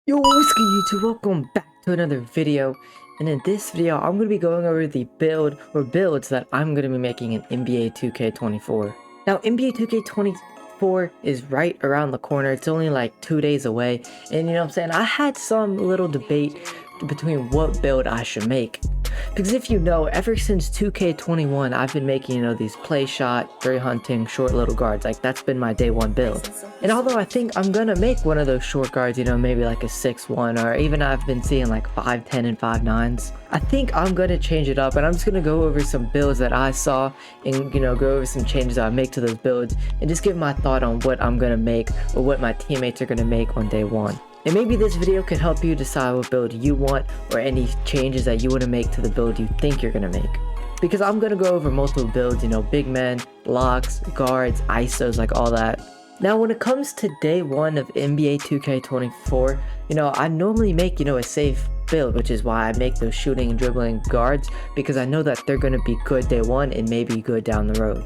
Yo, what's good YouTube? Welcome back to another video. And in this video, I'm going to be going over the builds that I'm going to be making in NBA 2K24. Now, NBA 2K24 is right around the corner. It's only like 2 days away. And you know what I'm saying? I had some little debate between what build I should make. Because if you know, ever since 2K21, I've been making, these play shot, three hunting, short little guards. Like, that's been my day one build. And although I think I'm gonna make one of those short guards, maybe like a 6'1", or even I've been seeing like 5'10" and 5'9s, I think I'm gonna change it up, and I'm just gonna go over some builds that I saw and, go over some changes I make to those builds and just give my thought on what I'm gonna make or what my teammates are gonna make on day one. And maybe this video could help you decide what build you want or any changes that you want to make to the build you think you're going to make. Because I'm going to go over multiple builds, big men, blocks, guards, ISOs, like all that. Now when it comes to day one of NBA 2K24, I normally make, a safe build, which is why I make those shooting and dribbling guards, because I know that they're going to be good day one and maybe good down the road.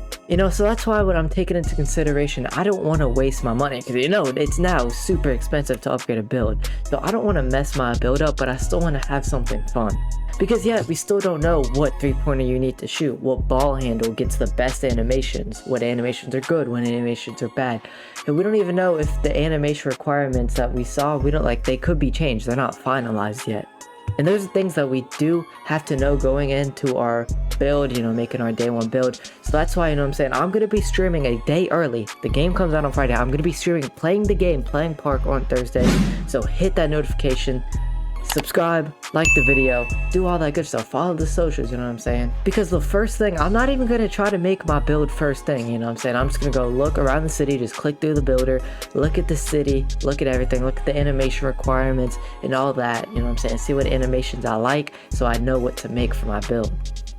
So that's why when I'm taking into consideration, I don't want to waste my money, because it's now super expensive to upgrade a build. So I don't want to mess my build up, but I still want to have something fun. Because yeah, we still don't know what three-pointer you need to shoot, what ball handle gets the best animations, what animations are good, what animations are bad. And we don't even know if the animation requirements that we saw, they could be changed, they're not finalized yet. And those are things that we do have to know going into our build, making our day one build. So that's why, I'm saying, I'm going to be streaming a day early. The game comes out on Friday. I'm going to be streaming, playing the game, playing Park on Thursday. So hit that notification, subscribe, like the video, do all that good stuff, follow the socials, you know what I'm saying? Because the first thing, I'm not even going to try to make my build first thing, you know what I'm saying? I'm just going to go look around the city, just click through the builder, look at the city, look at everything, look at the animation requirements and all that, you know what I'm saying? See what animations I like so I know what to make for my build.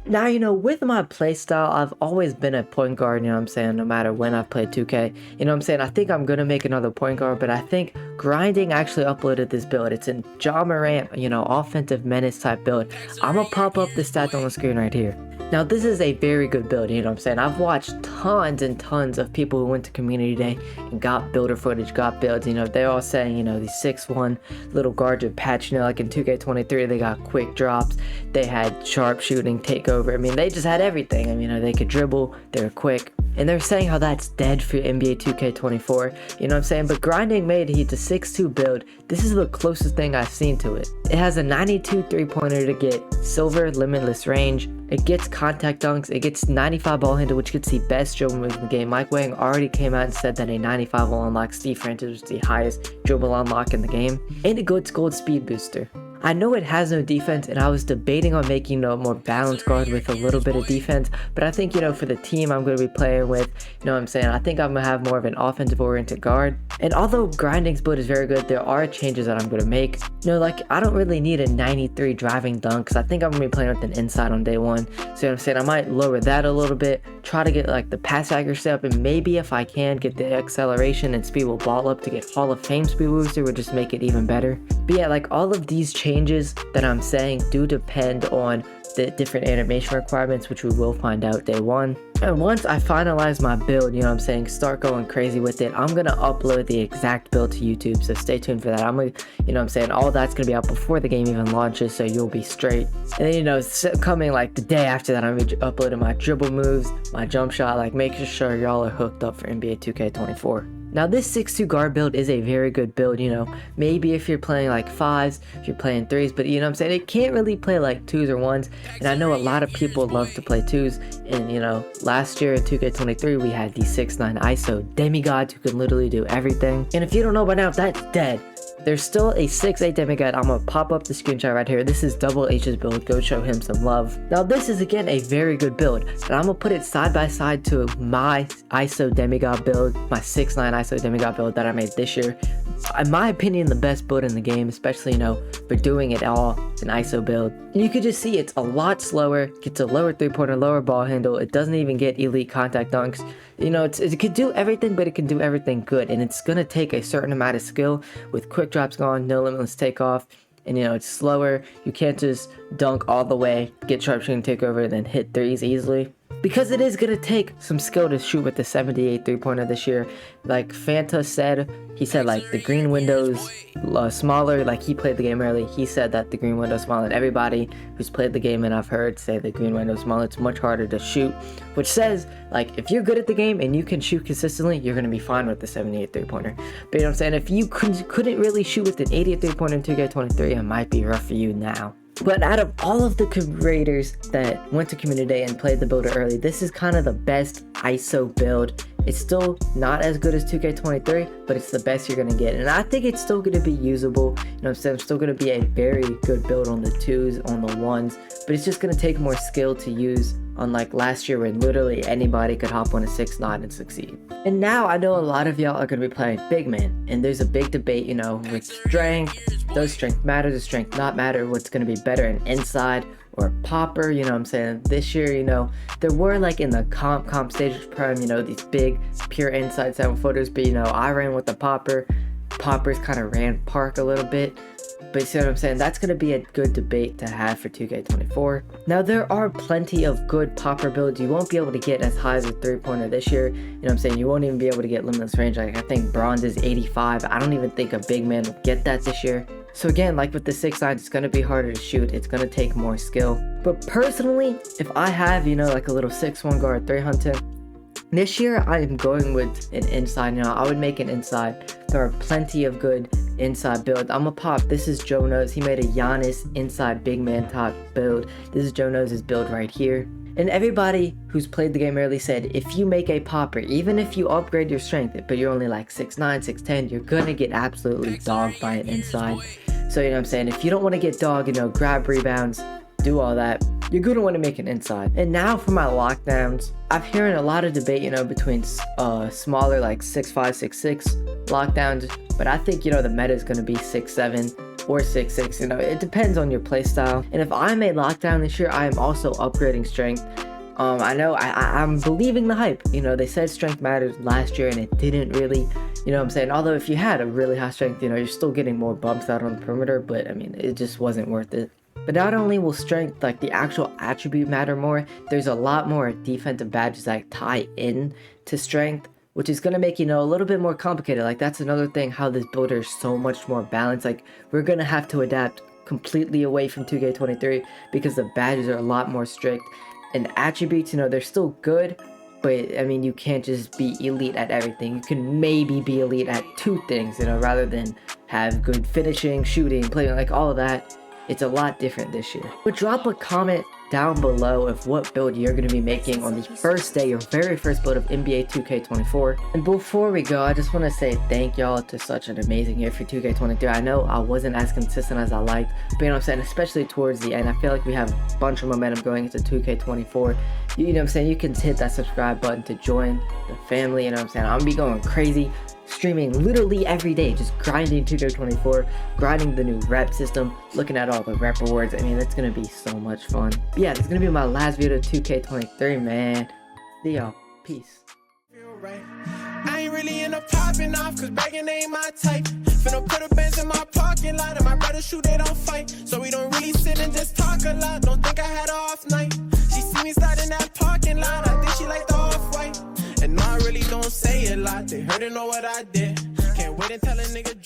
Now, with my playstyle, I've always been a point guard, no matter when I've played 2K. I think I'm going to make another point guard, but I think Grinding actually uploaded this build. It's in Ja Morant, offensive menace type build. I'm going to pop up the stats on the screen right here. Now, this is a very good build, I've watched tons and tons of people who went to Community Day and got builder footage, got builds, they're all saying, these 6'1" little guards are patched, like in 2K23, they got quick drops, they had sharp shooting, takeover, they just had everything, they could dribble, they were quick, and they're saying how that's dead for NBA 2K24, but Grinding made he's a 6'2" build. This is the closest thing I've seen to it. It has a 92 three-pointer to get silver, limitless range. It gets contact dunks, it gets 95 ball handle, which gets the best dribble move in the game. Mike Wang already came out and said that a 95 will unlock Steve Francis was the highest dribble unlock in the game. And it gets gold speed booster. I know it has no defense, and I was debating on making a more balanced guard with a little bit of defense, but I think, for the team I'm going to be playing with, I think I'm going to have more of an offensive oriented guard. And although Grinding's build is very good, there are changes that I'm going to make. I don't really need a 93 driving dunk, because I think I'm going to be playing with an inside on day one. So I might lower that a little bit, try to get the pass accuracy up, and maybe if I can get the acceleration and speed will ball up to get Hall of Fame speed booster, would just make it even better. But yeah, all of these changes that I'm saying do depend on the different animation requirements, which we will find out day one. And once I finalize my build, start going crazy with it, I'm gonna upload the exact build to YouTube, so stay tuned for that. I'm gonna, all that's gonna be out before the game even launches, so you'll be straight. And then, coming the day after that, I'm gonna be uploading my dribble moves, my jump shot, making sure y'all are hooked up for NBA 2K24. Now this 6'2" guard build is a very good build, maybe if you're playing 5s, if you're playing 3s, but it can't really play 2s or 1s, and I know a lot of people love to play 2s, and last year in 2K23 we had the 6'9" ISO demigods who can literally do everything, and if you don't know by now, that's dead. There's still a 6'8" demigod. I'm gonna pop up the screenshot right here. This is Double H's build. Go show him some love. Now this is again a very good build, and I'm gonna put it side by side to my ISO demigod build, my 6'9" ISO demigod build that I made this year. In my opinion, the best build in the game, especially for doing it all an ISO build. And you can just see it's a lot slower, gets a lower three-pointer, lower ball handle. It doesn't even get elite contact dunks. It could do everything, but it can do everything good, and it's gonna take a certain amount of skill with quick drops gone, no limitless takeoff, and it's slower. You can't just dunk all the way, get sharp shooting takeover, and then hit threes easily. because it is going to take some skill to shoot with the 78 3-pointer this year. Like Fanta said, he said like the green window's smaller. Like he played the game early, he said that the green window's smaller. And everybody who's played the game and I've heard say the green window's smaller, it's much harder to shoot, which says like if you're good at the game and you can shoot consistently, you're going to be fine with the 78 3-pointer. But you know what I'm saying, if you couldn't really shoot with an 88 3-pointer in 2K23, it might be rough for you now. But out of all of the creators that went to community day and played the builder early, this is kind of the best ISO build. It's still not as good as 2K23, but it's the best you're going to get. And I think it's still going to be usable. You know what I'm saying? It's still going to be a very good build on the 2s, on the 1s. But it's just going to take more skill to use, unlike last year when literally anybody could hop on a 6-9 and succeed. And now I know a lot of y'all are going to be playing big man. And there's a big debate, you know, with strength. Does strength matter? Does strength not matter? What's going to be better, an inside or popper? You know what I'm saying? This year, you know, there were like in the comp stage prime, you know, these big pure inside 7-footers, but you know, I ran with the popper. Poppers kind of ran park a little bit. But you see what I'm saying? That's going to be a good debate to have for 2K24. Now, there are plenty of good popper builds. You won't be able to get as high as a 3-pointer this year. You know what I'm saying? You won't even be able to get limitless range. Like, I think bronze is 85. I don't even think a big man will get that this year. So again, like with the 6-9, it's going to be harder to shoot. It's going to take more skill. But personally, if I have, you know, like a little 6'1" guard 3 hunting, this year I am going with an inside. You know, I would make an inside. There are plenty of good inside builds. I'm gonna pop. This is Joe Knows. He made a Giannis inside big man top build. This is Joe Knows' build right here. And everybody who's played the game early said, if you make a popper, even if you upgrade your strength, but you're only like 6'9", 6'10", you're gonna get absolutely dogged by an inside. So you know what I'm saying? If you don't want to get dogged, you know, grab rebounds, do all that, you're gonna want to make an inside. And now for my lockdowns, I'm hearing a lot of debate, you know, between smaller like 6'5", 6'6" lockdowns, but I think, you know, the meta is gonna be 6'7" or 6'6", you know, it depends on your playstyle. And if I'm a lockdown this year, I am also upgrading strength. I know I'm believing the hype. You know, they said strength matters last year and it didn't really, you know what I'm saying? Although if you had a really high strength, you know, you're still getting more bumps out on the perimeter, but I mean, it just wasn't worth it. But not only will strength, like the actual attribute, matter more, there's a lot more defensive badges that tie in to strength, which is going to make, you know, a little bit more complicated. Like that's another thing, how this builder is so much more balanced. Like we're going to have to adapt completely away from 2K23 because the badges are a lot more strict. And attributes, you know, they're still good, but I mean, you can't just be elite at everything. You can maybe be elite at 2 things, you know, rather than have good finishing, shooting, playing, like all of that. It's a lot different this year. But drop a comment down below of what build you're going to be making on the first day, your very first build of NBA 2K24. And before we go, I just want to say thank y'all to such an amazing year for 2K23. I know I wasn't as consistent as I liked, but you know what I'm saying, especially towards the end, I feel like we have a bunch of momentum going into 2K24. You know what I'm saying, you can hit that subscribe button to join the family. You know what I'm saying, I'm gonna be going crazy, streaming literally every day, just grinding 2K24, grinding the new rep system, looking at all the rep rewards. I mean, it's gonna be so much fun. But yeah, this is gonna be my last video of 2K23, man. See y'all. Peace. I ain't really into popping off, cause begging ain't my type. Finna put a Benz in my parking lot, and my brother shoot, they don't fight. So we don't really sit and just talk a lot, don't think I had an off night. She see me start in that parking lot, I think she like the off-white. And no, I really don't say a lot, they heard and know what I did. Can't wait and tell a nigga